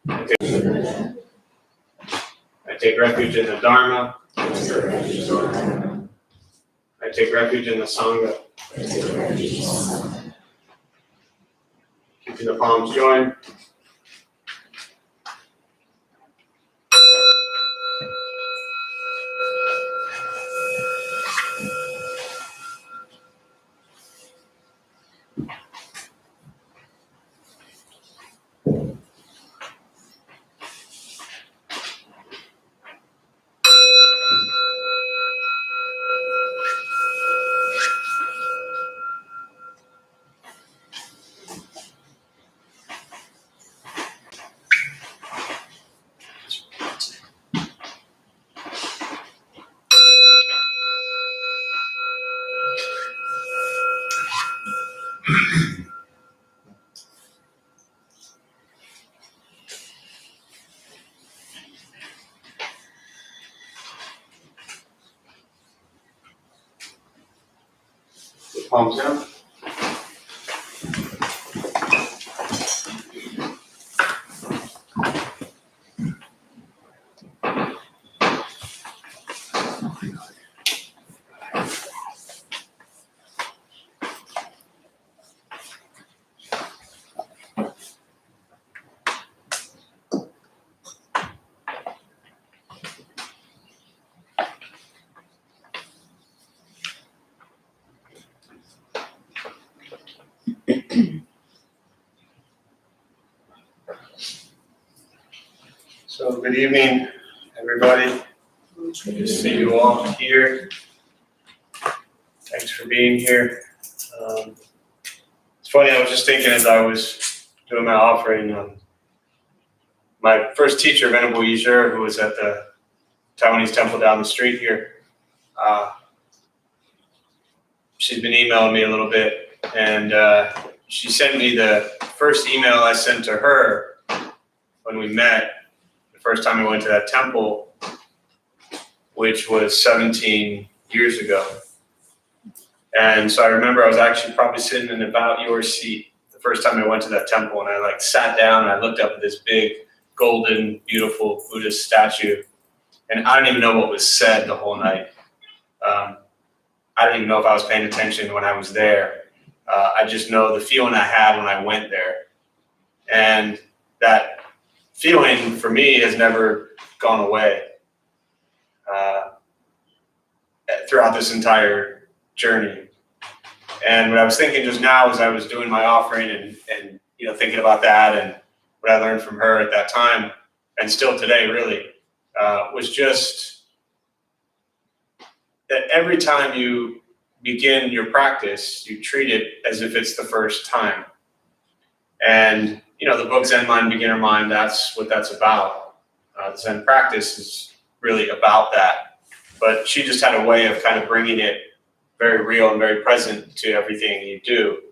I take refuge in the Dharma. I take refuge in the Sangha. Keeping the palms joined. Palms down. So good evening, everybody. Good to see you all here. Thanks for being here. It's funny, I was just thinking as I was doing my offering, my first teacher, Venerable Yizhe, who was at the Taiwanese temple down the street here, she's been emailing me a little bit, and she sent me the first email I sent to her when we met, the first time I went to that temple, which was 17 years ago. And so I remember I was actually probably sitting in about your seat the first time I went to that temple, and I sat down and I looked up at this big, golden, beautiful Buddhist statue, and I don't even know what was said the whole night. I don't even know if I was paying attention when I was there. I just know the feeling I had when I went there. And that feeling for me has never gone away throughout this entire journey. And what I was thinking just now as I was doing my offering and thinking about that and what I learned from her at that time, and still today really, was just that every time you begin your practice, you treat it as if it's the first time. And, the book Zen Mind, Beginner Mind, that's what that's about. The Zen practice is really about that. But she just had a way of kind of bringing it very real and very present to everything you do.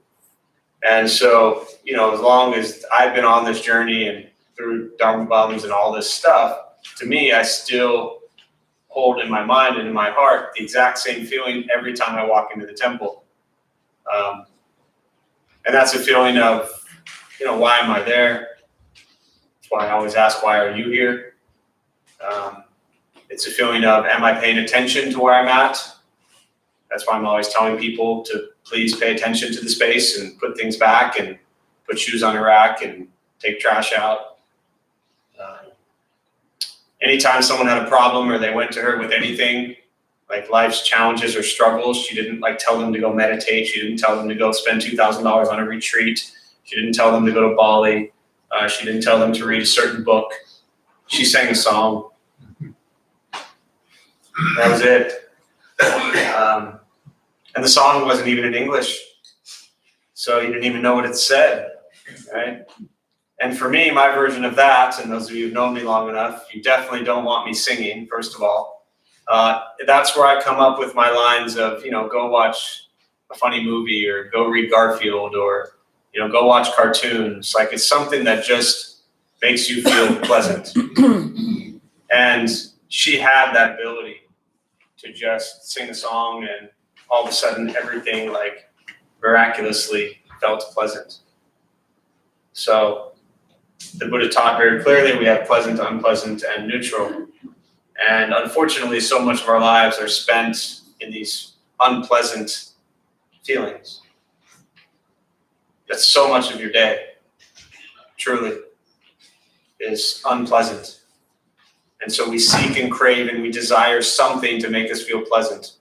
And so, as long as I've been on this journey and through Dharma Bums and all this stuff, to me, I still hold in my mind and in my heart the exact same feeling every time I walk into the temple. And that's a feeling of, why am I there? That's why I always ask, why are you here? It's a feeling of, am I paying attention to where I'm at? That's why I'm always telling people to please pay attention to the space and put things back and put shoes on a rack and take trash out. Anytime someone had a problem or they went to her with anything, like life's challenges or struggles, she didn't tell them to go meditate. She didn't tell them to go spend $2,000 on a retreat. She didn't tell them to go to Bali. She didn't tell them to read a certain book. She sang a song. That was it. And the song wasn't even in English, so you didn't even know what it said, right? And for me, my version of that, and those of you who've known me long enough, you definitely don't want me singing, first of all. That's where I come up with my lines of, go watch a funny movie or go read Garfield or, go watch cartoons. It's something that just makes you feel pleasant. And she had that ability to just sing a song and all of a sudden everything miraculously felt pleasant. So The Buddha taught very clearly we have pleasant, unpleasant, and neutral. And unfortunately, so much of our lives are spent in these unpleasant feelings. That's so much of your day, truly, is unpleasant. And so we seek and crave and we desire something to make us feel pleasant.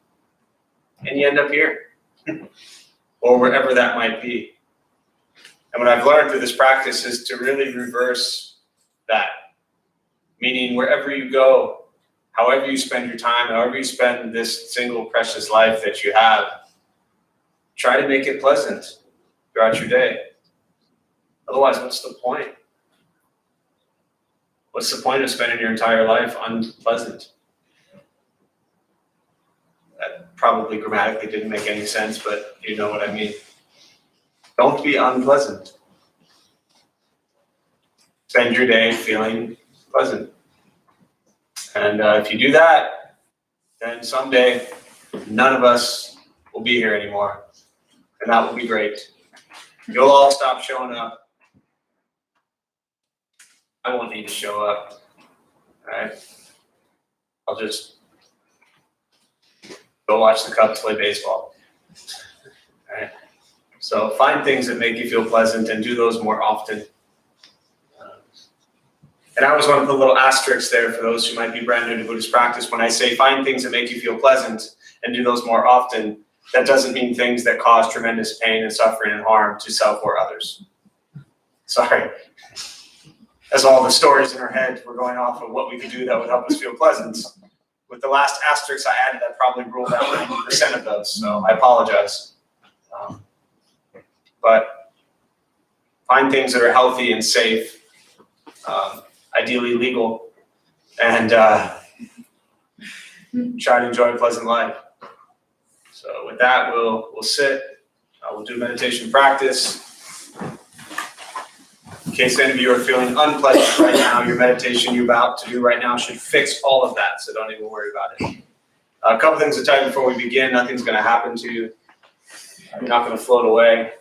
And you end up here, or wherever that might be. And what I've learned through this practice is to really reverse that. Meaning wherever you go, however you spend your time, however you spend this single precious life that you have, try to make it pleasant throughout your day. Otherwise, what's the point? What's the point of spending your entire life unpleasant? That probably grammatically didn't make any sense, but you know what I mean. Don't be unpleasant. Spend your day feeling pleasant. And if you do that, then someday none of us will be here anymore. And that will be great. You'll all stop showing up. I won't need to show up. All right? I'll just go watch the Cubs play baseball. All right? So find things that make you feel pleasant and do those more often. And I always want to put a little asterisk there for those who might be brand new to Buddhist practice. When I say find things that make you feel pleasant and do those more often, that doesn't mean things that cause tremendous pain and suffering and harm to self or others. Sorry. As all the stories in our head were going off of what we could do that would help us feel pleasant. With the last asterisk I added, I probably ruled out 90% of those, so I apologize. But find things that are healthy and safe, ideally legal, and try to enjoy a pleasant life. So with that, we'll sit. We'll do meditation practice. In case any of you are feeling unpleasant right now, your meditation you're about to do right now should fix all of that, so don't even worry about it. A couple things to tell you before we begin. Nothing's going to happen to you. You're not going to float away.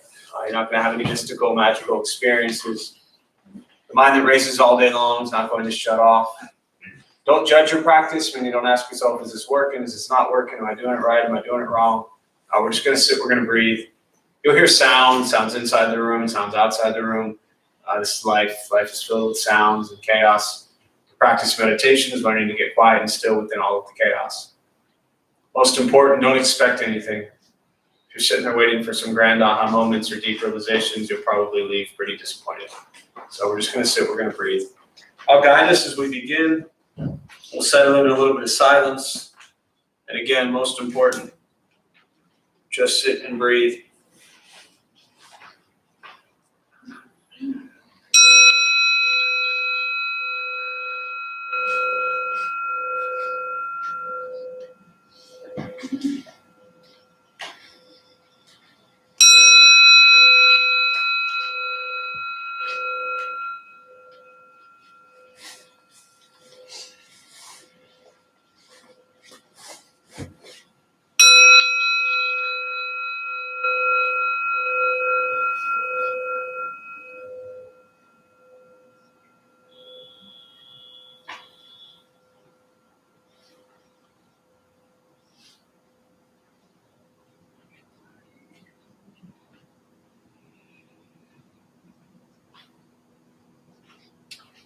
You're not going to have any mystical, magical experiences. The mind that races all day long is not going to shut off. Don't judge your practice when you don't ask yourself, is this working? Is this not working? Am I doing it right? Am I doing it wrong? We're just going to sit. We're going to breathe. You'll hear sounds inside the room, sounds outside the room. This is life. Life is filled with sounds and chaos. The practice of meditation is learning to get quiet and still within all of the chaos. Most important, don't expect anything. If you're sitting there waiting for some grand aha moments or deep realizations, you'll probably leave pretty disappointed. So we're just going to sit. We're going to breathe. I'll guide us as we begin. We'll settle into a little bit of silence. And again, most important, just sit and breathe.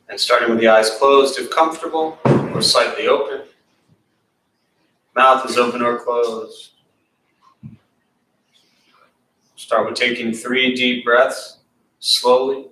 And starting with the eyes closed if comfortable or slightly open. Mouth is open or closed. Start with taking 3 deep breaths slowly.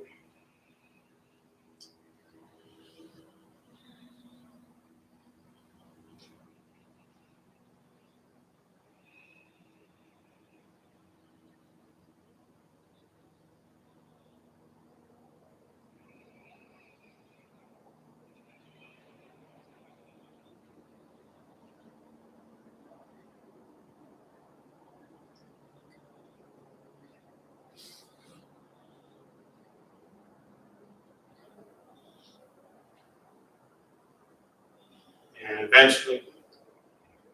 And eventually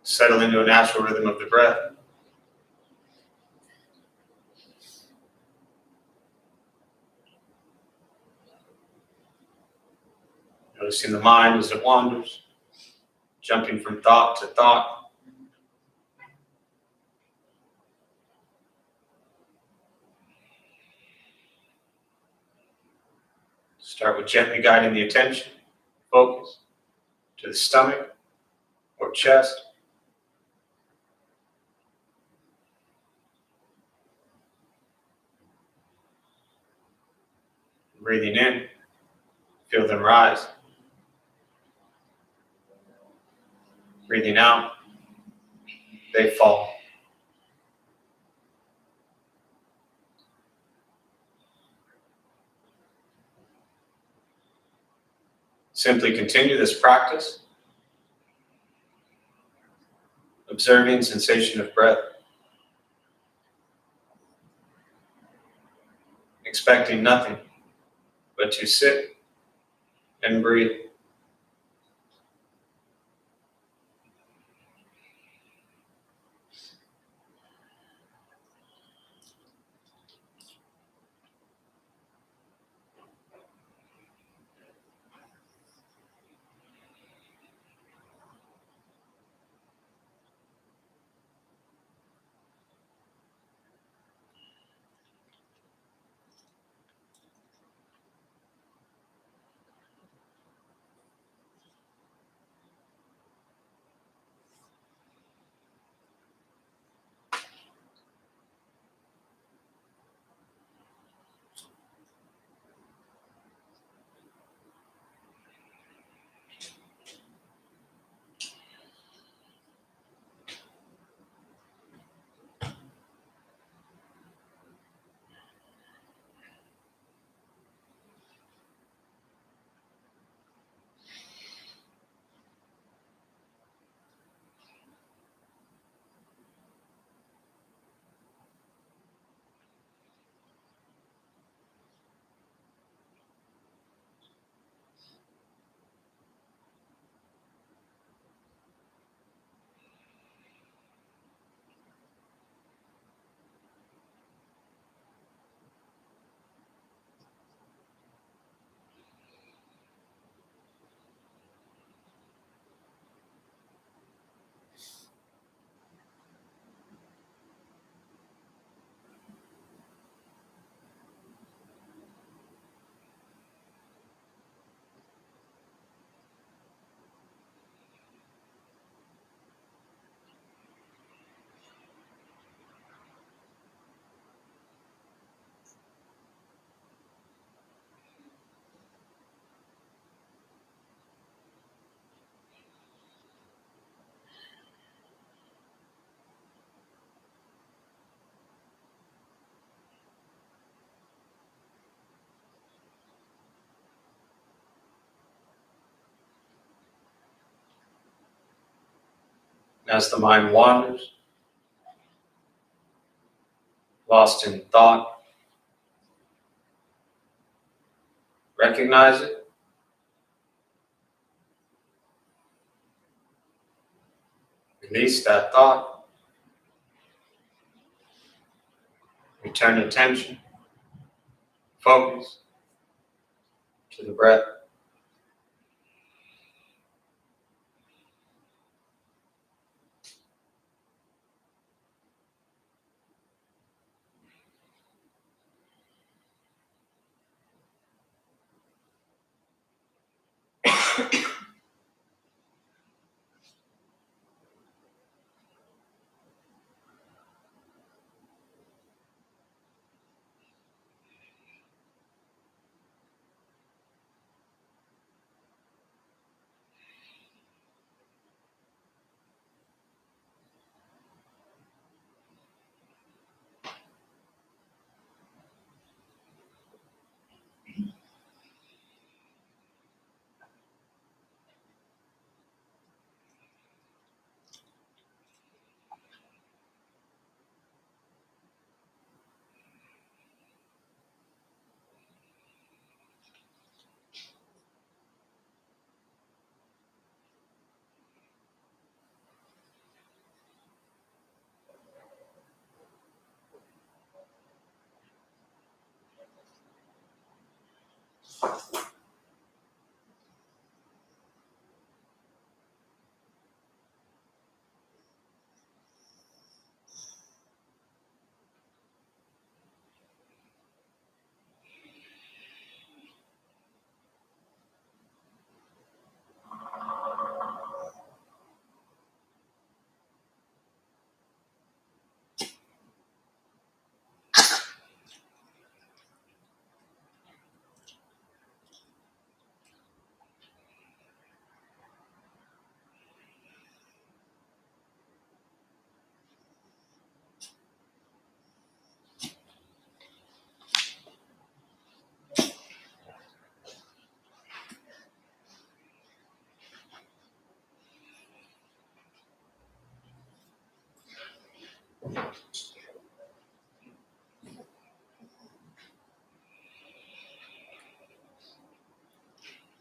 settle into a natural rhythm of the breath. Noticing the mind as it wanders, jumping from thought to thought. Start with gently guiding the attention, focus, to the stomach or chest. Breathing in, feel them rise. Breathing out, they fall. Simply continue this practice, observing sensation of breath, expecting nothing but to sit and breathe. As the mind wanders, lost in thought, recognize it, release that thought, return attention, focus to the breath.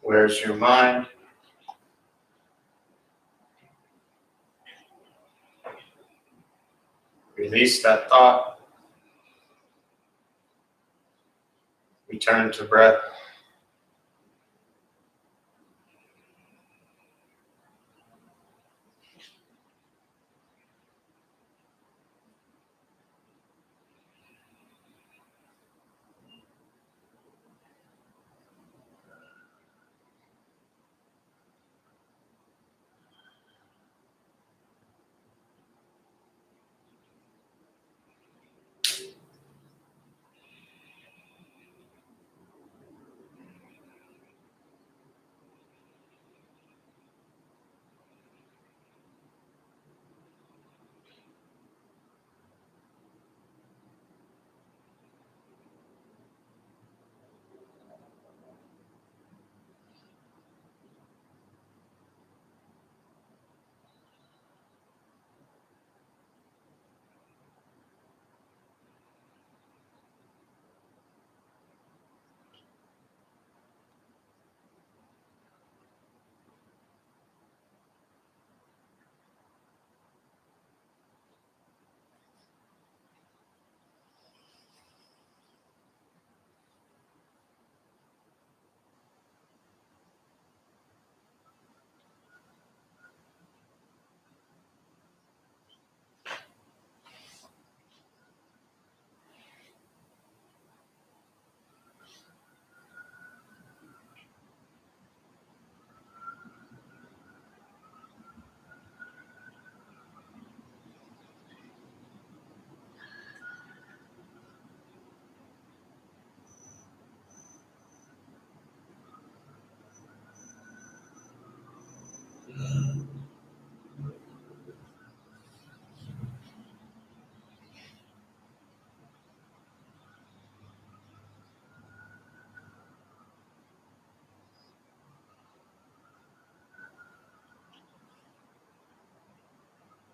Where's your mind? Release that thought. Return to breath.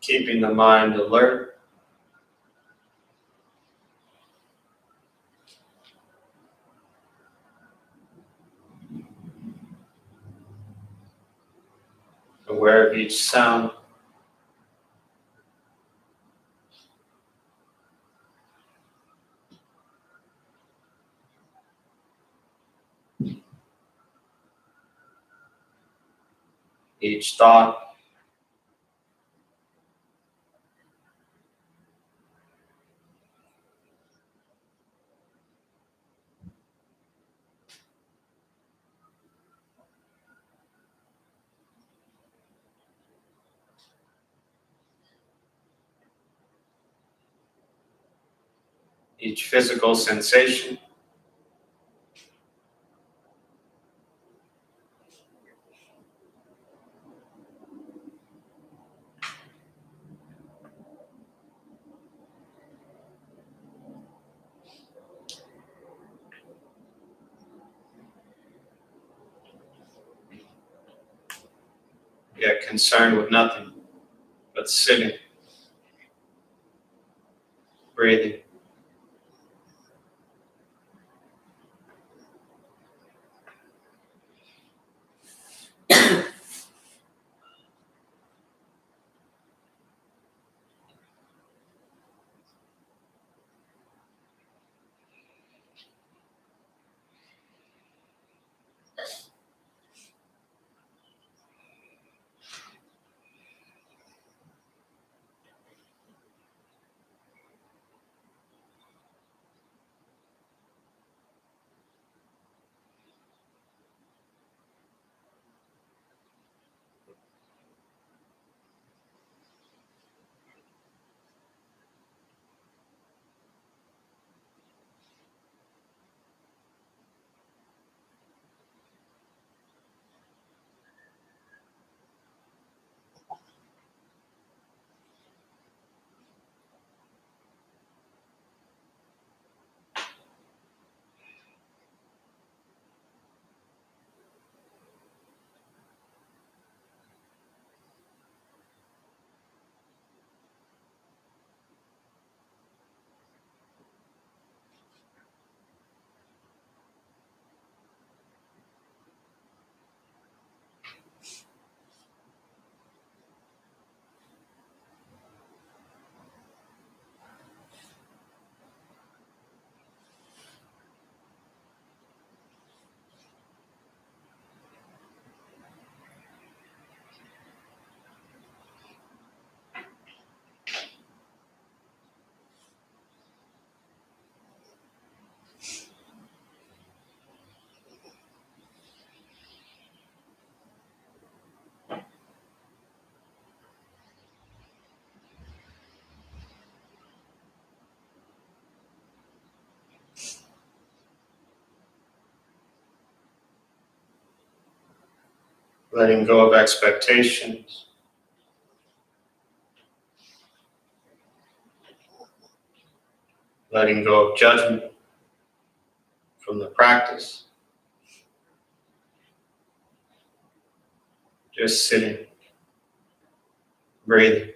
Keeping the mind alert. Aware of each sound. Each thought. Each physical sensation. Get concerned with nothing but sitting, breathing. letting go of expectations, letting go of judgment from the practice, just sitting, breathing.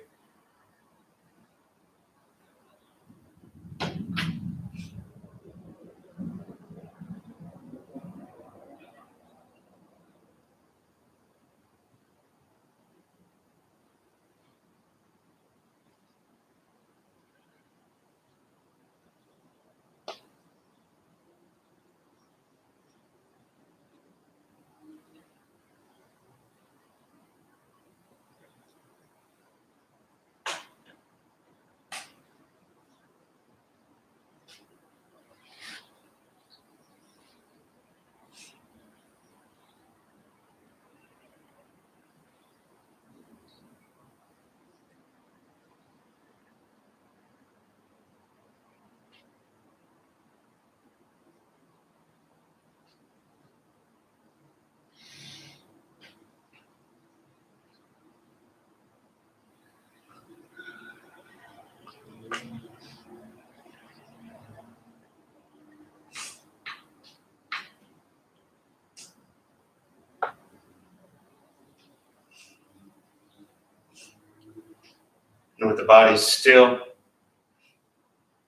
And with the body still,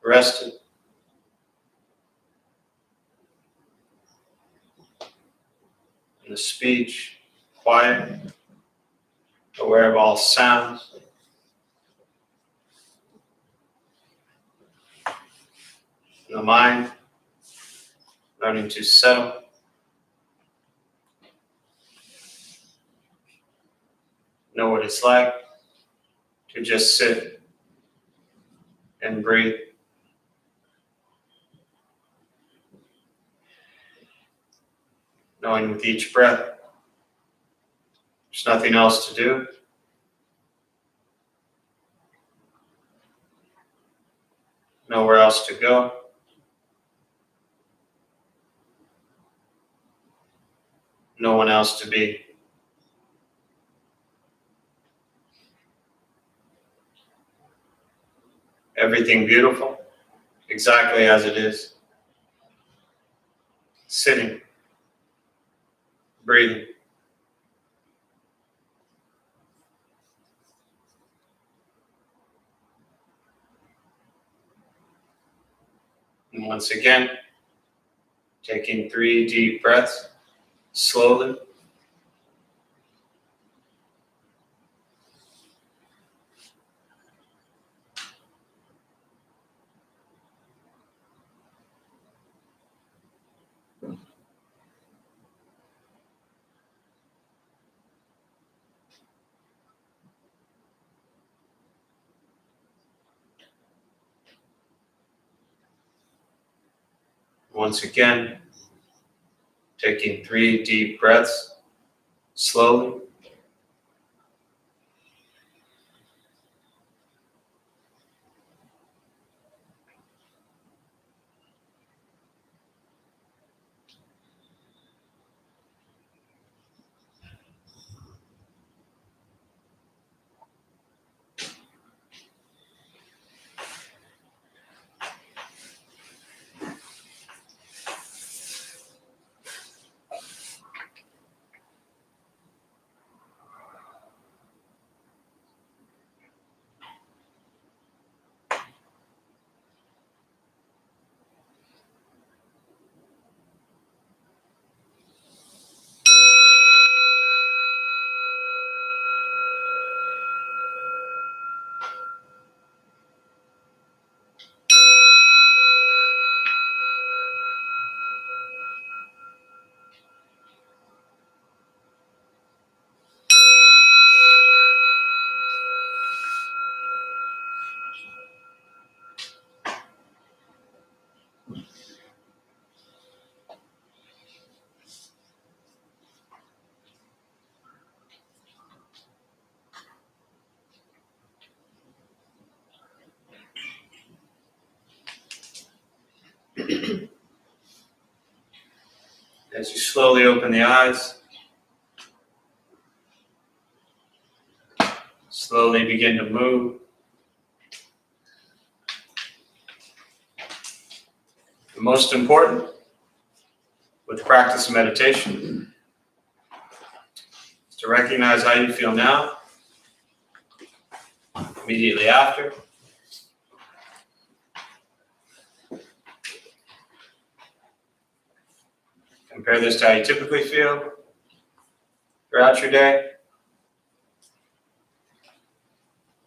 rested, and the speech quiet, aware of all sounds, and the mind learning to settle, know what it's like to just sit and breathe. Knowing with each breath, there's nothing else to do. Nowhere else to go. No one else to be. Everything beautiful, exactly as it is. Sitting, breathing. And once again, taking 3 deep breaths, slowly. Once again, taking 3 deep breaths, slowly. As you slowly open the eyes, slowly begin to move. The most important with the practice of meditation is to recognize how you feel now, immediately after, compare this to how you typically feel throughout your day.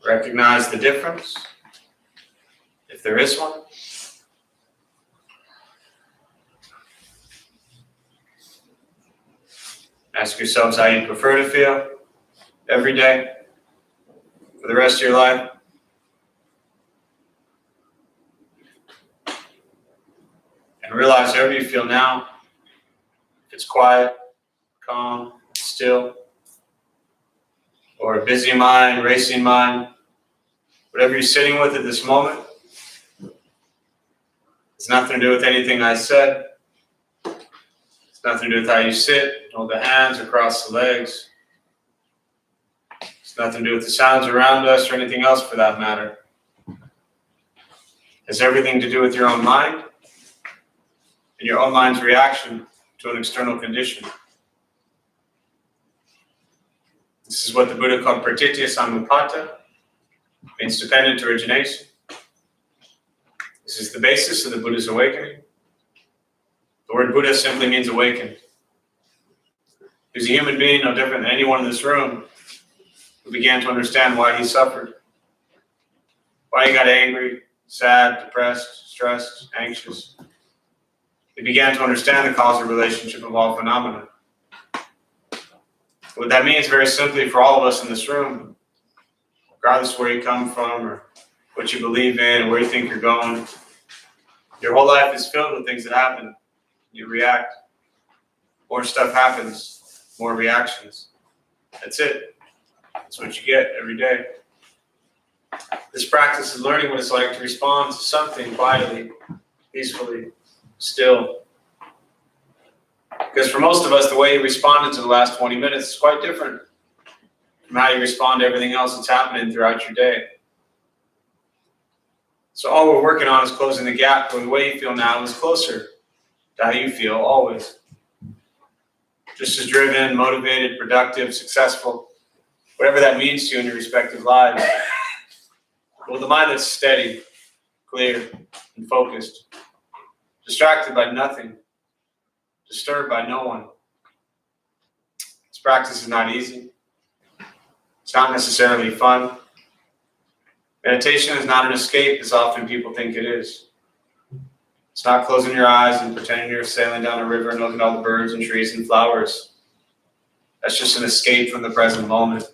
Recognize the difference, if there is one. Ask yourselves how you prefer to feel every day for the rest of your life. And realize however you feel now, if it's quiet, calm, still, or a busy mind, racing mind, whatever you're sitting with at this moment, it's nothing to do with anything I said. It's nothing to do with how you sit, hold the hands across the legs. It's nothing to do with the sounds around us or anything else for that matter. It has everything to do with your own mind and your own mind's reaction to an external condition. This is what the Buddha called pratitya samuppada, means dependent origination. This is the basis of the Buddha's awakening. The word Buddha simply means awakened. He was a human being no different than anyone in this room who began to understand why he suffered, why he got angry, sad, depressed, stressed, anxious. He began to understand the causal relationship of all phenomena. What that means very simply for all of us in this room, regardless of where you come from or what you believe in or where you think you're going, your whole life is filled with things that happen. You react. More stuff happens, more reactions. That's it. That's what you get every day. This practice is learning what it's like to respond to something quietly, peacefully, still. Because for most of us, the way you responded to the last 20 minutes is quite different from how you respond to everything else that's happening throughout your day. So all we're working on is closing the gap where the way you feel now is closer to how you feel always. Just as driven, motivated, productive, successful, whatever that means to you in your respective lives. With a mind that's steady, clear, and focused, distracted by nothing, disturbed by no one. This practice is not easy. It's not necessarily fun. Meditation is not an escape as often people think it is. It's not closing your eyes and pretending you're sailing down a river and looking at all the birds and trees and flowers. That's just an escape from the present moment.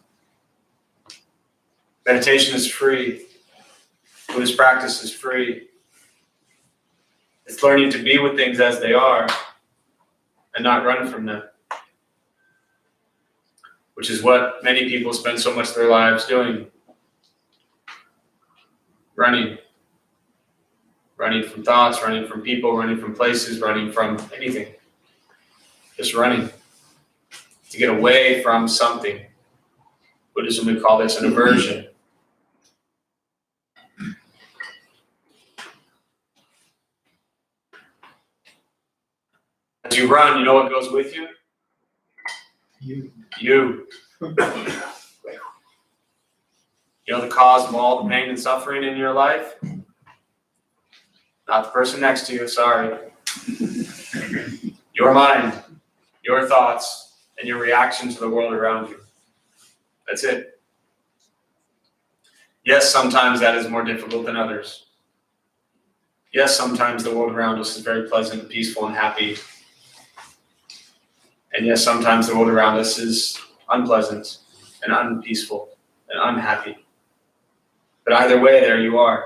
Meditation is free. Buddhist practice is free. It's learning to be with things as they are and not run from them, which is what many people spend so much of their lives doing. Running from thoughts, running from people, running from places, running from anything. Just running to get away from something. Buddhism would call this an aversion. As you run, you know what goes with you? You. You know the cause of all the pain and suffering in your life? Not the person next to you, sorry. Your mind, your thoughts, and your reaction to the world around you. That's it. Yes, sometimes that is more difficult than others. Yes, sometimes the world around us is very pleasant, peaceful, and happy. And yes, sometimes the world around us is unpleasant and unpeaceful and unhappy. But either way, there you are.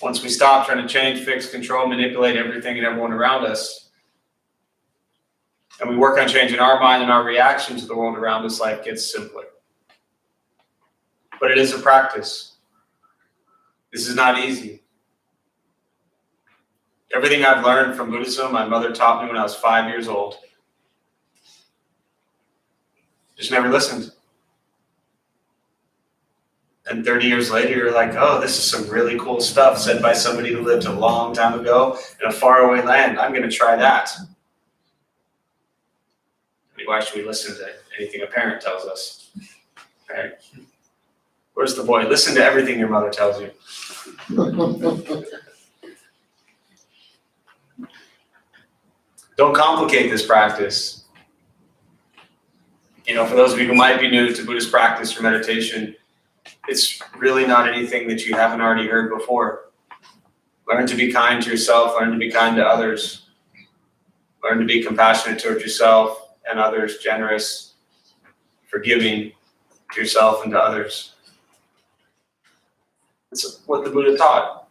Once we stop trying to change, fix, control, manipulate everything and everyone around us, and we work on changing our mind and our reaction to the world around us, life gets simpler. But it is a practice. This is not easy. Everything I've learned from Buddhism, my mother taught me when I was 5 years old. Just never listened. And 30 years later, you're like, oh, this is some really cool stuff said by somebody who lived a long time ago in a faraway land. I'm going to try that. I mean, why should we listen to anything a parent tells us? Right? Where's the boy? Listen to everything your mother tells you. Don't complicate this practice. You know, for those of you who might be new to Buddhist practice or meditation, it's really not anything that you haven't already heard before. Learn to be kind to yourself, learn to be kind to others. Learn to be compassionate towards yourself and others, generous, forgiving to yourself and to others. It's what the Buddha taught.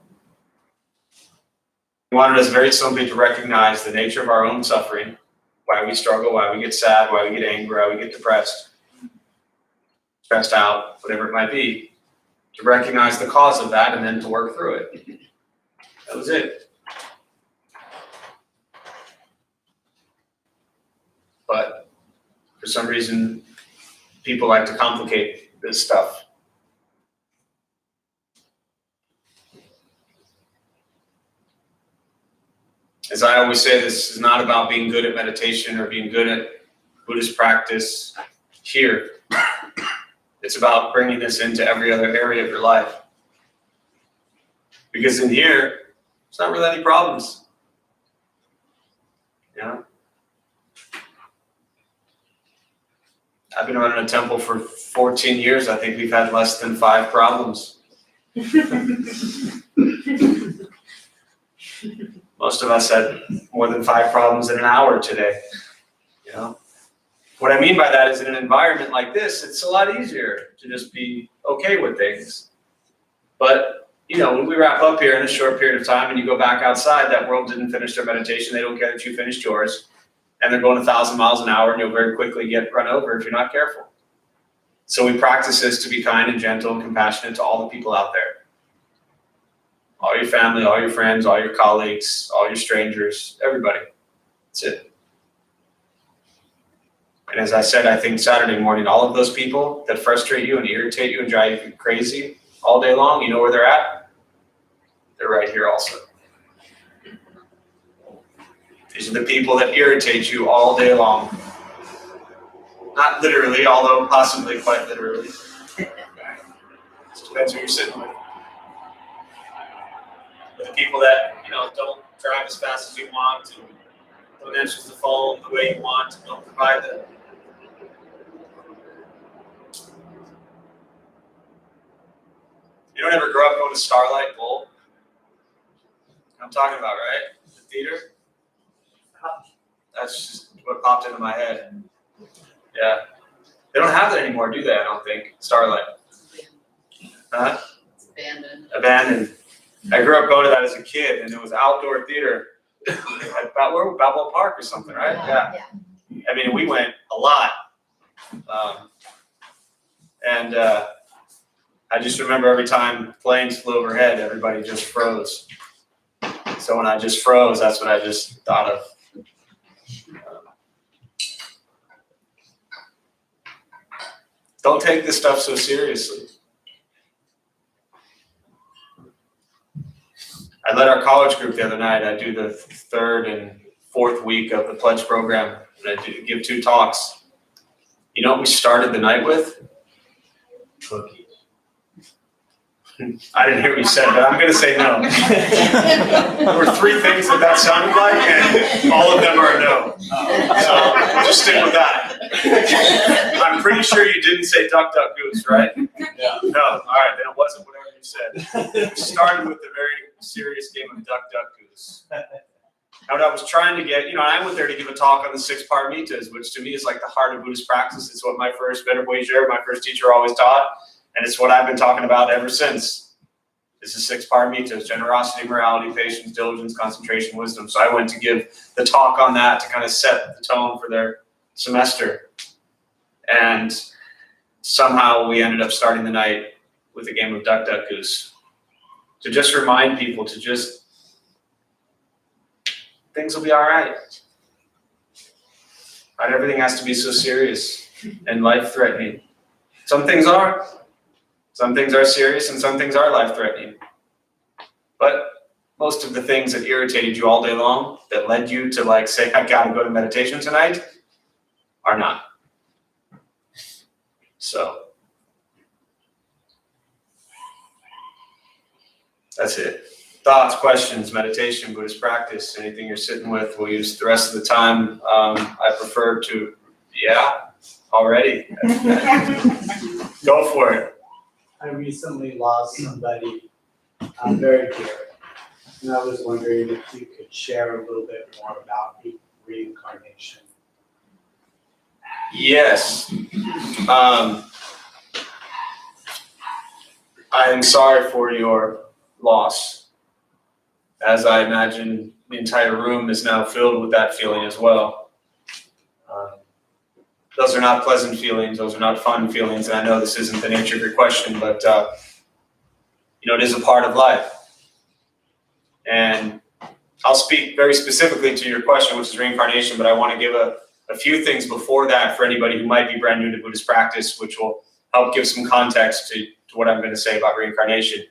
He wanted us very simply to recognize the nature of our own suffering, why we struggle, why we get sad, why we get angry, why we get depressed, stressed out, whatever it might be, to recognize the cause of that and then to work through it. That was it. But for some reason, people like to complicate this stuff. As I always say, this is not about being good at meditation or being good at Buddhist practice here. It's about bringing this into every other area of your life. Because in here, there's not really any problems. You know? I've been running a temple for 14 years. I think we've had less than 5 problems. Most of us had more than 5 problems in an hour today. You know? What I mean by that is in an environment like this, it's a lot easier to just be okay with things. But, you know, when we wrap up here in a short period of time and you go back outside, that world didn't finish their meditation. They don't care that you finished yours. And they're going 1,000 miles an hour and you'll very quickly get run over if you're not careful. So we practice this to be kind and gentle and compassionate to all the people out there. All your family, all your friends, all your colleagues, all your strangers, everybody. That's it. And as I said, I think Saturday morning, all of those people that frustrate you and irritate you and drive you crazy all day long, you know where they're at? They're right here also. These are the people that irritate you all day long. Not literally, although possibly quite literally. It depends who you're sitting with. But the people that, you know, don't drive as fast as you want, and don't answer the phone the way you want, and don't provide the You don't ever grow up going to Starlight Bowl? I'm talking about, right? The theater? That's just what popped into my head. Yeah. They don't have that anymore, do they? I don't think. Starlight. Huh? It's abandoned. Abandoned. I grew up going to that as a kid, and it was outdoor theater. Where? Balboa Park or something, right? Yeah. I mean, we went a lot. I just remember every time planes flew overhead, everybody just froze. So when I just froze, that's what I just thought of. Don't take this stuff so seriously. I led our college group the other night. I do the 3rd and 4th week of the Pledge program, and I give 2 talks. You know what we started the night with? Cookies. I didn't hear what you said, but I'm going to say no. There were 3 things that sounded like, and all of them are a no. So just stick with that. I'm pretty sure you didn't say duck, duck, goose, right? Yeah. No. All right, then it wasn't whatever you said. We started with a very serious game of duck, duck, goose. And what I was trying to get, I went there to give a talk on the 6 paramitas, which to me is like the heart of Buddhist practice. It's what my first Venerable Yeshe, my first teacher, always taught. And it's what I've been talking about ever since. This is 6 paramitas: generosity, morality, patience, diligence, concentration, wisdom. So I went to give the talk on that to kind of set the tone for their semester. And somehow we ended up starting the night with a game of duck, duck, goose. To just remind people to just, things will be all right. Not everything has to be so serious. and life-threatening. Some things are. Some things are serious and some things are life-threatening. But most of the things that irritated you all day long, that led you to like say, I gotta go to meditation tonight, are not. So, that's it. Thoughts, questions, meditation, Buddhist practice, anything you're sitting with, we'll use the rest of the time. I prefer to, already. Go for it. I recently lost somebody very dear, and I was wondering if you could share a little bit more about reincarnation. Yes. I am sorry for your loss, as I imagine the entire room is now filled with that feeling as well. Those are not pleasant feelings, those are not fun feelings, and I know this isn't the nature of your question, but it is a part of life. And I'll speak very specifically to your question, which is reincarnation, but I want to give a few things before that for anybody who might be brand new to Buddhist practice, which will help give some context to what I'm going to say about reincarnation,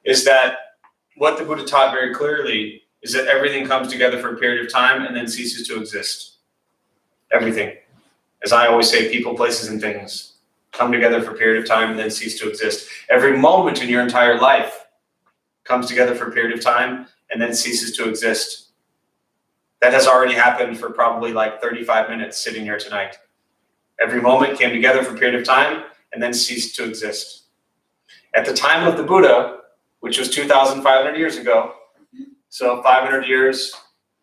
is that what the Buddha taught very clearly is that everything comes together for a period of time and then ceases to exist. Everything. As I always say, people, places, and things come together for a period of time and then cease to exist. Every moment in your entire life comes together for a period of time and then ceases to exist. That has already happened for probably like 35 minutes sitting here tonight. Every moment came together for a period of time and then ceased to exist. At the time of the Buddha, which was 2,500 years ago, so 500 years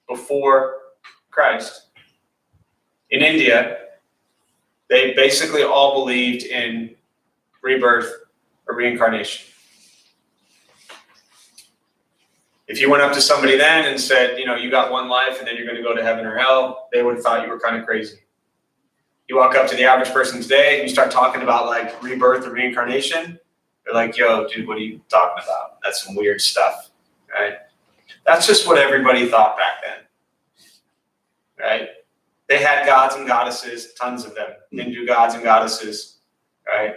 before Christ, in India, they basically all believed in rebirth or reincarnation. If you went up to somebody then and said, you got one life and then you're going to go to heaven or hell, they would have thought you were kind of crazy. You walk up to the average person today and you start talking about like rebirth or reincarnation, they're like, yo, dude, what are you talking about? That's some weird stuff, right? That's just what everybody thought back then, right? They had gods and goddesses, tons of them, Hindu gods and goddesses, right?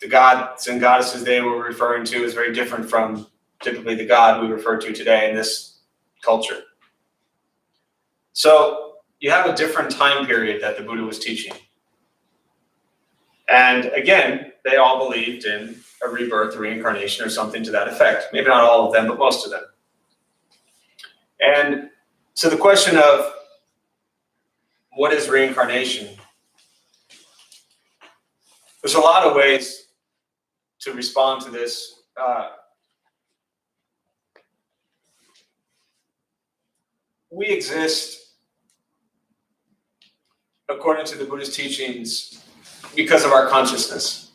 The gods and goddesses they were referring to is very different from typically the God we refer to today in this culture. So you have a different time period that the Buddha was teaching. And again, they all believed in a rebirth, a reincarnation, or something to that effect. Maybe not all of them, but most of them. And so the question of what is reincarnation? There's a lot of ways to respond to this. We exist, according to the Buddhist teachings, because of our consciousness.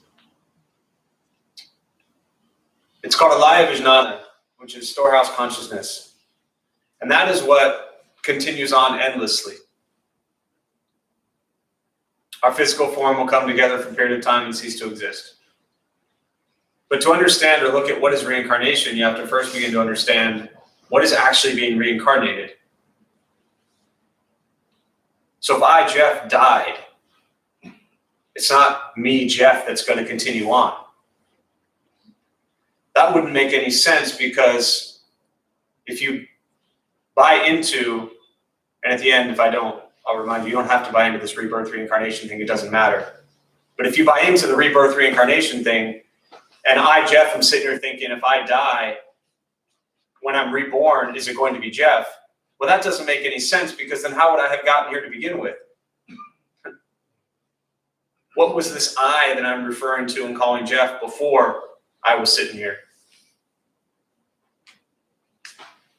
It's called alaya vijnana, which is storehouse consciousness. And that is what continues on endlessly. Our physical form will come together for a period of time and cease to exist. But to understand or look at what is reincarnation, you have to first begin to understand what is actually being reincarnated. So if I, Jeff, died, it's not me, Jeff, that's going to continue on. That wouldn't make any sense, because if you buy into, and at the end, if I don't, I'll remind you, you don't have to buy into this rebirth reincarnation thing, it doesn't matter. But if you buy into the rebirth reincarnation thing, and I, Jeff, am sitting here thinking, if I die, when I'm reborn, is it going to be Jeff? Well, that doesn't make any sense, because then how would I have gotten here to begin with? What was this I that I'm referring to and calling Jeff before I was sitting here?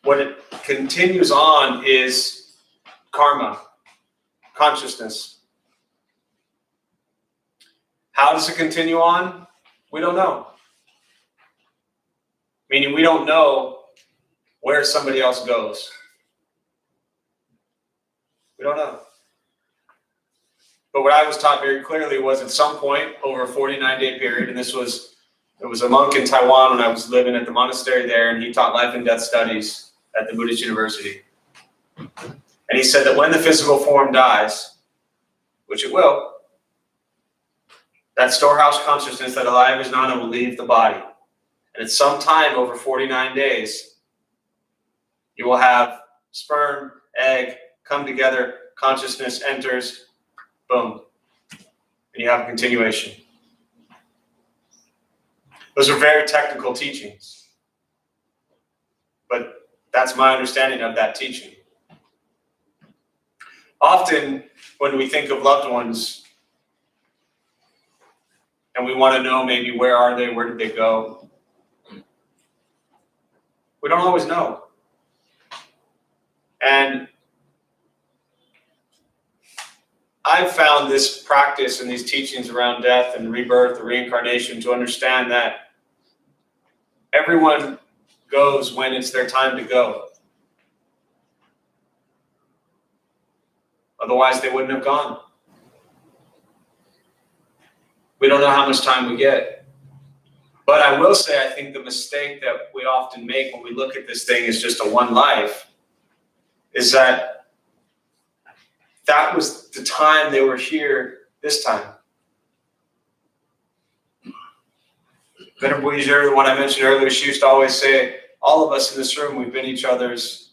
What it continues on is karma, consciousness. How does it continue on? We don't know. Meaning we don't know where somebody else goes. We don't know. But what I was taught very clearly was at some point over a 49-day period, and it was a monk in Taiwan when I was living at the monastery there, and he taught life and death studies at the Buddhist University. And he said that when the physical form dies, which it will, that storehouse consciousness, that alive is nana, will leave the body. And at some time over 49 days, you will have sperm, egg, come together, consciousness enters, boom. And you have a continuation. Those are very technical teachings. But that's my understanding of that teaching. Often, when we think of loved ones, and we want to know maybe where are they, where did they go, we don't always know. And I've found this practice and these teachings around death and rebirth and reincarnation to understand that everyone goes when it's their time to go. Otherwise, they wouldn't have gone. We don't know how much time we get. But I will say, I think the mistake that we often make when we look at this thing as just a one life is that was the time they were here this time. Venerable Boissier, the one I mentioned earlier, she used to always say, all of us in this room, we've been each other's,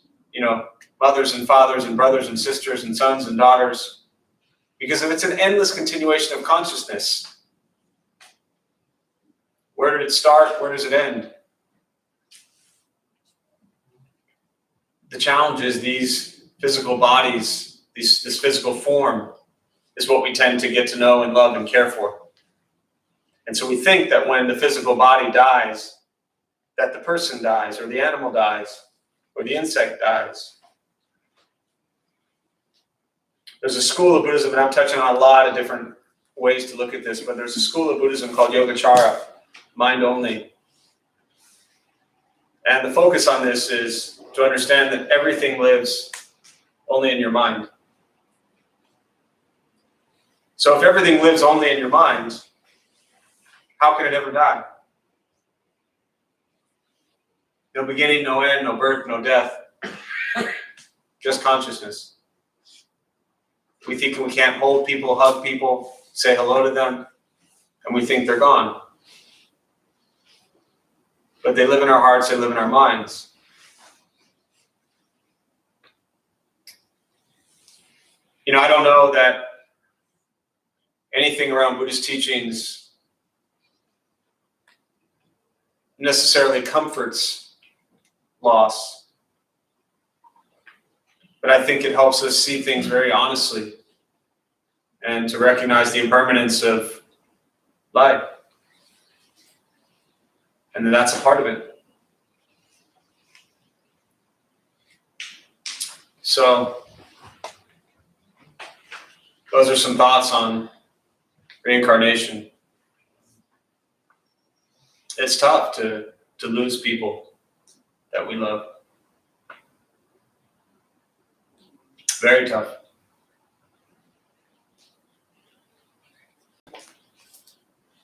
mothers and fathers and brothers and sisters and sons and daughters. Because if it's an endless continuation of consciousness, where did it start? Where does it end? The challenge is these physical bodies, this physical form is what we tend to get to know and love and care for. And so we think that when the physical body dies, that the person dies, or the animal dies, or the insect dies. There's a school of Buddhism, and I'm touching on a lot of different ways to look at this, but there's a school of Buddhism called Yogacara, mind only. And the focus on this is to understand that everything lives only in your mind. So if everything lives only in your mind, how can it ever die? No beginning, no end, no birth, no death. Just consciousness. We think we can't hold people, hug people, say hello to them, and we think they're gone. But they live in our hearts, they live in our minds. I don't know that anything around Buddhist teachings necessarily comforts loss. But I think it helps us see things very honestly and to recognize the impermanence of life. And that's a part of it. So, those are some thoughts on reincarnation. It's tough to lose people that we love. Very tough.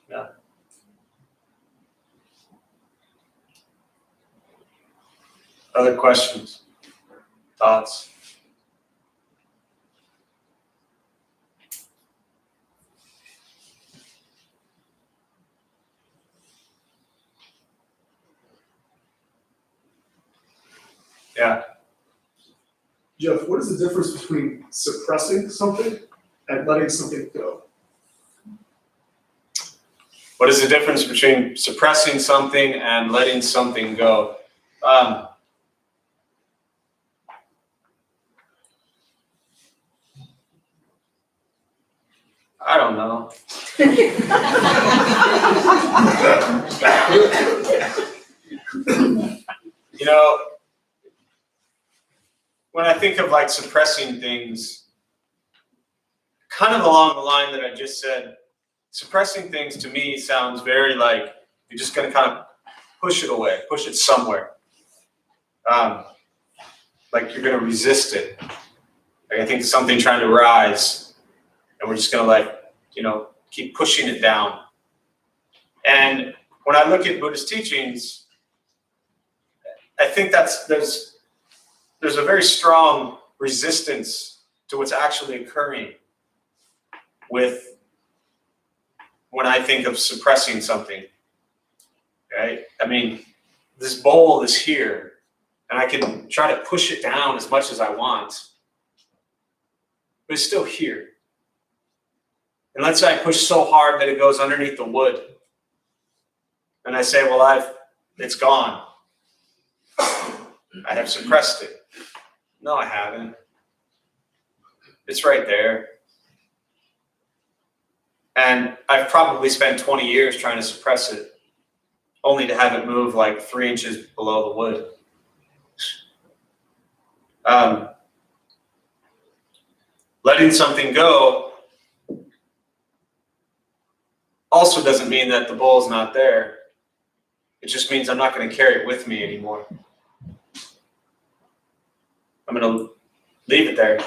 Yeah. Other questions? Thoughts? Yeah. Jeff, what is the difference between suppressing something and letting something go? What is the difference between suppressing something and letting something go? I don't know. When I think of like suppressing things, kind of along the line that I just said, suppressing things to me sounds very like you're just going to kind of push it away, push it somewhere. Like you're going to resist it. Like I think something trying to rise, and we're just going to keep pushing it down. And when I look at Buddhist teachings, I think there's a very strong resistance to what's actually occurring. with when I think of suppressing something, right? I mean, this bowl is here, and I can try to push it down as much as I want, but it's still here. And let's say I push so hard that it goes underneath the wood, and I say, well, it's gone. I have suppressed it. No, I haven't. It's right there. And I've probably spent 20 years trying to suppress it, only to have it move like 3 inches below the wood. Letting something go also doesn't mean that the bowl's not there. It just means I'm not going to carry it with me anymore. I'm going to leave it there,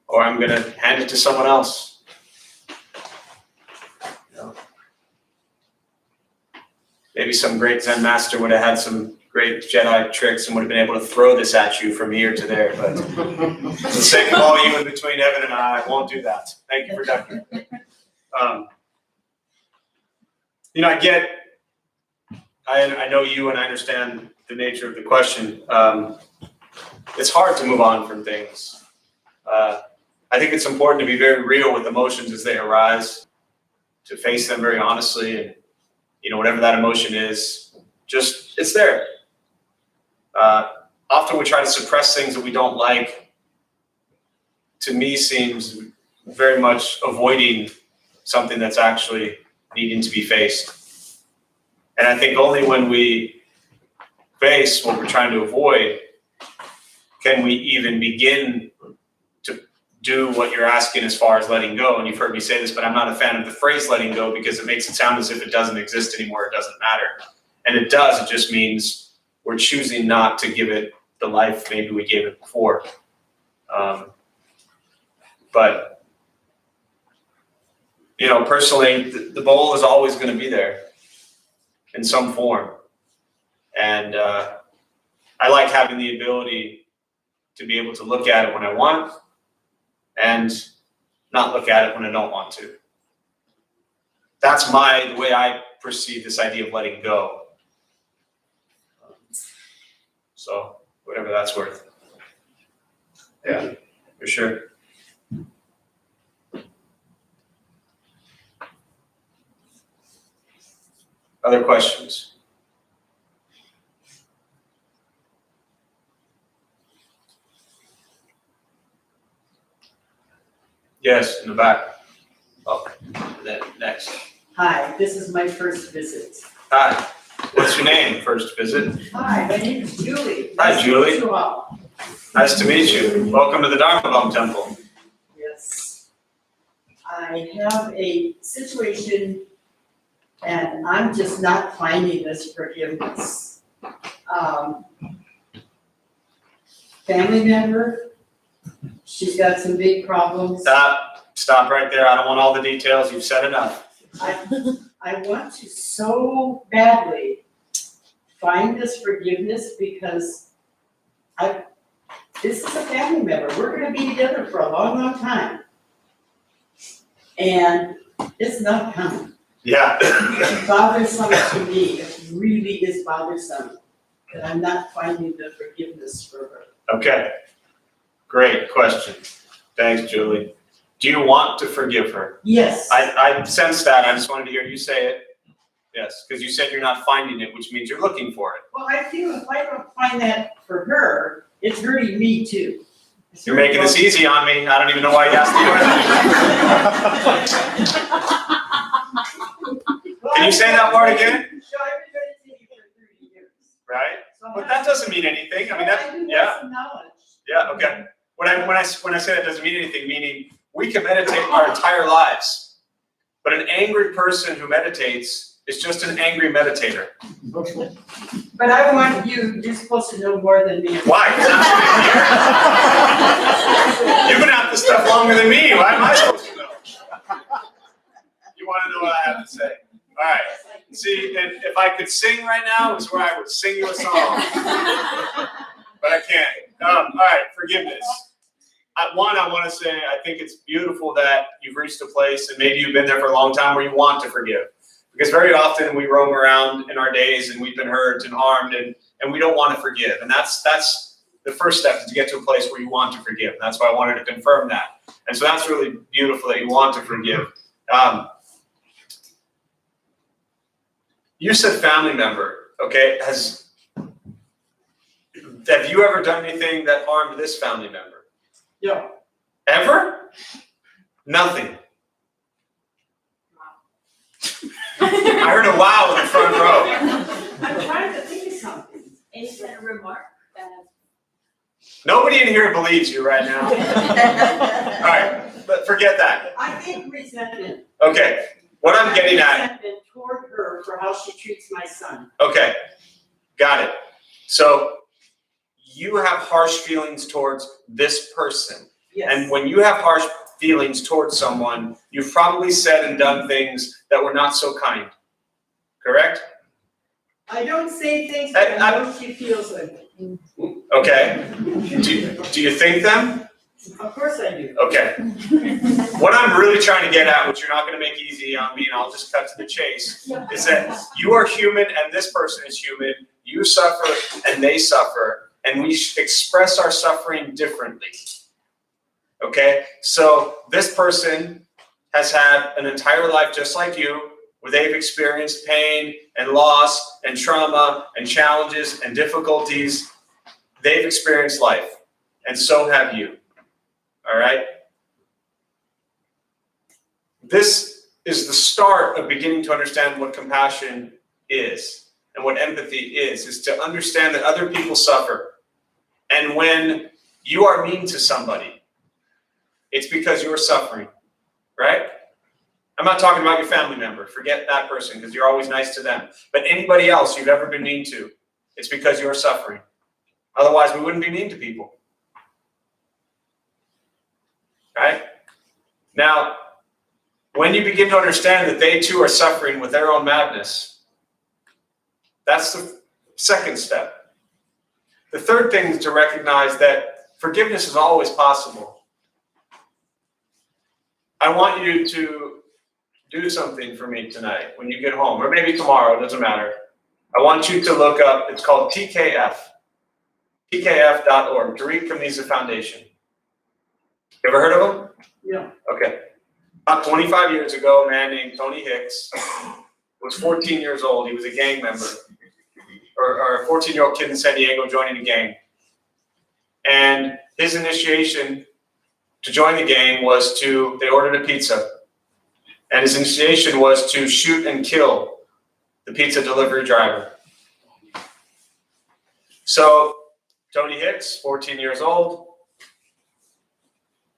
or I'm going to hand it to someone else. Maybe some great Zen master would have had some great Jedi tricks and would have been able to throw this at you from here to there. But for the sake of all you in between heaven and I won't do that. Thank you for ducking. I know you and I understand the nature of the question. It's hard to move on from things. I think it's important to be very real with emotions as they arise, to face them very honestly, and whatever that emotion is, just, it's there. Often we try to suppress things that we don't like. To me, seems very much avoiding something that's actually needing to be faced. And I think only when we face what we're trying to avoid can we even begin to do what you're asking as far as letting go. And you've heard me say this, but I'm not a fan of the phrase letting go because it makes it sound as if it doesn't exist anymore. It doesn't matter. And it does. It just means we're choosing not to give it the life maybe we gave it before. But personally, the bowl is always going to be there in some form. And I like having the ability to be able to look at it when I want and not look at it when I don't want to. That's the way I perceive this idea of letting go. So whatever that's worth. Yeah, for sure. Other questions? Yes, in the back. Oh, then next. Hi, this is my first visit. Hi. What's your name? First visit. Hi, my name is Julie. Hi, Nice to Julie. meet you all. Nice to meet you. Welcome to the Dharma Bum Temple. Yes. I have a situation and I'm just not finding this forgiveness. Family member, she's got some big problems. Stop right there. I don't want all the details. You've said enough. I want to so badly find this forgiveness because this is a family member. We're gonna be together for a long, long time. And it's not coming. Yeah. It's bothersome to me. It really is bothersome that I'm not finding the forgiveness for her. Okay. Great question. Thanks, Julie. Do you want to forgive her? Yes. I sense that. I just wanted to hear you say it. Yes, because you said you're not finding it, which means you're looking for it. Well, I feel if I don't find that for her, it's hurting me too. You're making this easy on me. I don't even know why you asked the question. Can you say that word again? So I've been meditating for 30 years. Right? So But that doesn't mean anything. I mean, I do yeah. have some knowledge. Yeah, okay. When I say that doesn't mean anything, meaning we can meditate our entire lives. But an angry person who meditates is just an angry meditator. But I want you're supposed to know more than me. Why? You've been at this stuff longer than me. Why am I supposed to know? You want to know what I have to say? All right. See, and if I could sing right now, is where I would sing you a song. But I can't. All right, forgiveness. I want to say I think it's beautiful that you've reached a place, and maybe you've been there for a long time, where you want to forgive. Because very often we roam around in our days and we've been hurt and harmed, and we don't want to forgive. And that's the first step, is to get to a place where you want to forgive. And that's why I wanted to confirm that. And so that's really beautiful that you want to forgive. You said family member, okay? Have you ever done anything that harmed this family member? Yeah. Ever? Nothing. I heard a wow in the front row. I'm trying to think of something. Any kind of remark that Nobody in here believes you right now. All right, but forget that. I think resentment. Okay, what I'm getting at, Resentment toward her for how she treats my son. okay, got it. So you have harsh feelings towards this person. Yes. And when you have harsh feelings towards someone, you've probably said and done things that were not so kind. Correct? I don't say things, but I know she feels it. Okay. Do you think them? Of course I do. Okay. What I'm really trying to get at, which you're not going to make easy on me, and I'll just cut to the chase, is that you are human and this person is human. You suffer and they suffer, and we express our suffering differently. Okay? So this person has had an entire life just like you, where they've experienced pain and loss and trauma and challenges and difficulties. They've experienced life, and so have you. All right? This is the start of beginning to understand what compassion is and what empathy is to understand that other people suffer. And when you are mean to somebody, it's because you're suffering, right? I'm not talking about your family member. Forget that person, because you're always nice to them. But anybody else you've ever been mean to, it's because you're suffering. Otherwise, we wouldn't be mean to people. Right? Now, when you begin to understand that they too are suffering with their own madness, that's the second step. The third thing is to recognize that forgiveness is always possible. I want you to do something for me tonight when you get home, or maybe tomorrow, it doesn't matter. I want you to look up, it's called TKF, TKF.org, Tariq Kamiza Foundation. You ever heard of them? Yeah. Okay. About 25 years ago, a man named Tony Hicks was 14 years old. He was a gang member, or a 14-year-old kid in San Diego joining a gang. And his initiation to join the gang was they ordered a pizza. And his initiation was to shoot and kill the pizza delivery driver. So, Tony Hicks, 14 years old.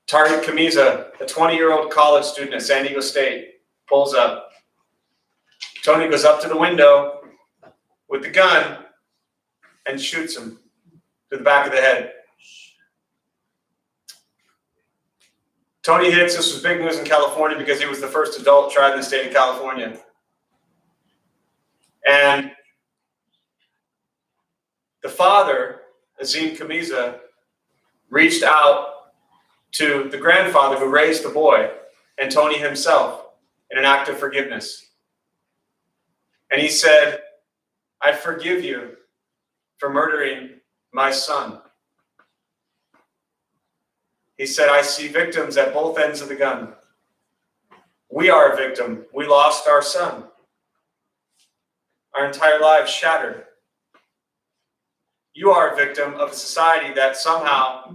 Tariq Kamiza, a 20-year-old college student at San Diego State, pulls up. Tony goes up to the window with the gun and shoots him to the back of the head. Tony Hicks, this was big news in California because he was the first adult tried in the state of California. And the father, Azim Kamiza, reached out to the grandfather who raised the boy and Tony himself in an act of forgiveness. And he said, I forgive you for murdering my son. He said, I see victims at both ends of the gun. We are a victim. We lost our son. Our entire lives shattered. You are a victim of a society that somehow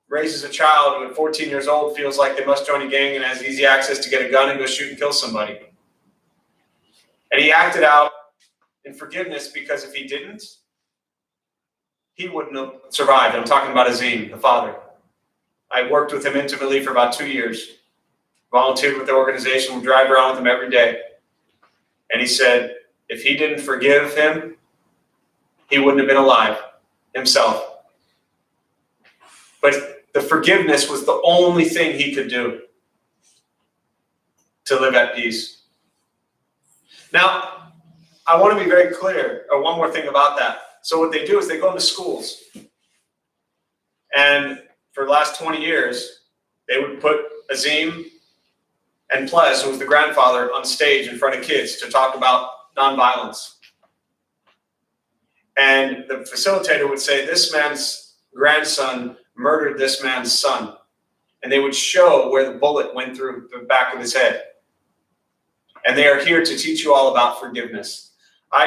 raises a child who at 14 years old feels like they must join a gang and has easy access to get a gun and go shoot and kill somebody. And he acted out in forgiveness because if he didn't, he wouldn't have survived. I'm talking about Azim, the father. I worked with him intimately for about 2 years. Volunteered with the organization, would drive around with him every day. And he said, if he didn't forgive him, he wouldn't have been alive himself. But the forgiveness was the only thing he could do to live at peace. Now, I want to be very clear, or one more thing about that. So what they do is they go into schools. And for the last 20 years, they would put Azim and Plez, who was the grandfather, on stage in front of kids to talk about nonviolence. And the facilitator would say, this man's grandson murdered this man's son. And they would show where the bullet went through the back of his head. And they are here to teach you all about forgiveness.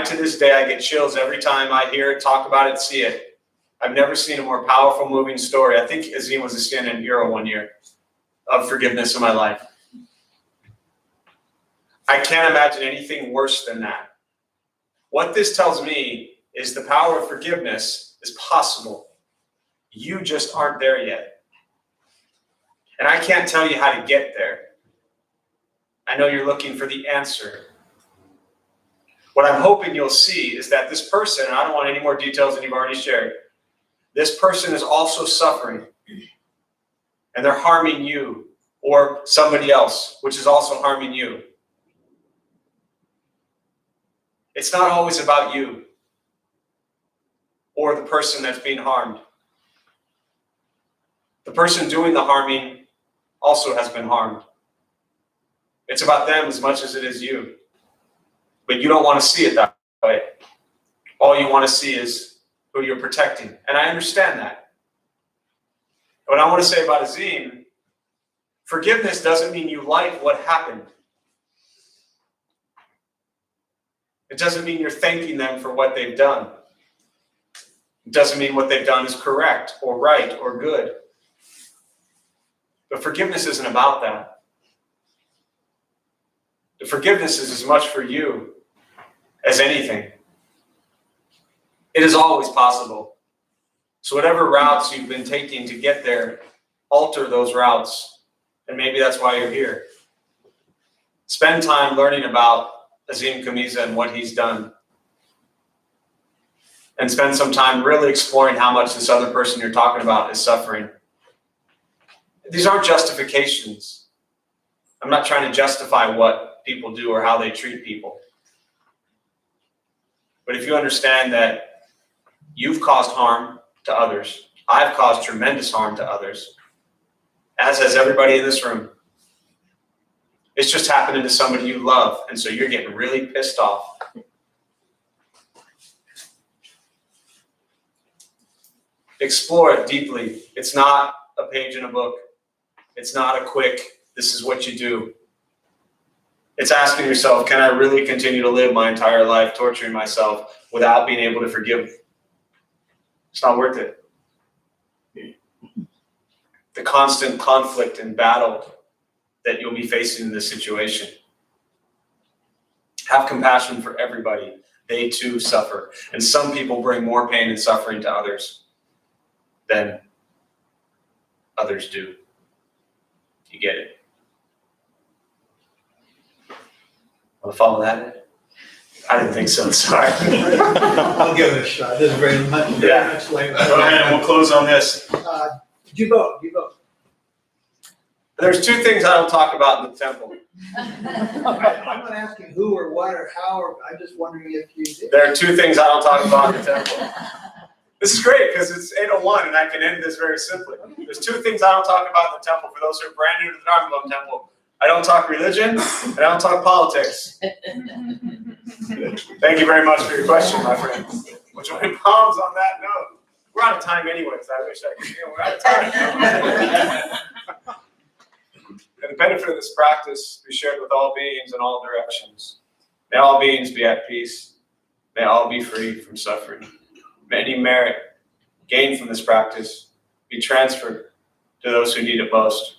To this day, I get chills every time I hear it, talk about it, see it. I've never seen a more powerful, moving story. I think Azim was a stand-in hero one year of forgiveness in my life. I can't imagine anything worse than that. What this tells me is the power of forgiveness is possible. You just aren't there yet. And I can't tell you how to get there. I know you're looking for the answer. What I'm hoping you'll see is that this person, and I don't want any more details than you've already shared, this person is also suffering. And they're harming you or somebody else, which is also harming you. It's not always about you or the person that's being harmed. The person doing the harming also has been harmed. It's about them as much as it is you. But you don't want to see it that way. All you want to see is who you're protecting. And I understand that. What I want to say about Azim, forgiveness doesn't mean you like what happened. It doesn't mean you're thanking them for what they've done. It doesn't mean what they've done is correct or right or good. But forgiveness isn't about that. The forgiveness is as much for you as anything. It is always possible. So whatever routes you've been taking to get there, alter those routes. And maybe that's why you're here. Spend time learning about Azim Khamisa and what he's done. And spend some time really exploring how much this other person you're talking about is suffering. These aren't justifications. I'm not trying to justify what people do or how they treat people. But if you understand that you've caused harm to others, I've caused tremendous harm to others, as has everybody in this room. It's just happening to somebody you love, and so you're getting really pissed off. Explore it deeply. It's not a page in a book. It's not a quick, this is what you do. It's asking yourself, can I really continue to live my entire life torturing myself without being able to forgive? It's not worth it. The constant conflict and battle that you'll be facing in this situation. Have compassion for everybody. They too suffer. And some people bring more pain and suffering to others than others do. You get it? Want to follow that? I didn't think so, sorry. I'll give it a shot. This is very much later. Go ahead and we'll close on this. You vote. There's two things I don't talk about in the temple. I'm not asking who or what or how, or I'm just wondering if you did. There are two things I don't talk about in the temple. This is great because it's 8:01 and I can end this very simply. There's two things I don't talk about in the temple for those who are brand new to the Dharma temple. I don't talk religion and I don't talk politics. Thank you very much for your question, my friend. Which will be palms on that note. We're out of time anyways. I wish I could. We're out of time. And the benefit of this practice be shared with all beings in all directions. May all beings be at peace. May all be free from suffering. May any merit gained from this practice be transferred to those who need it most.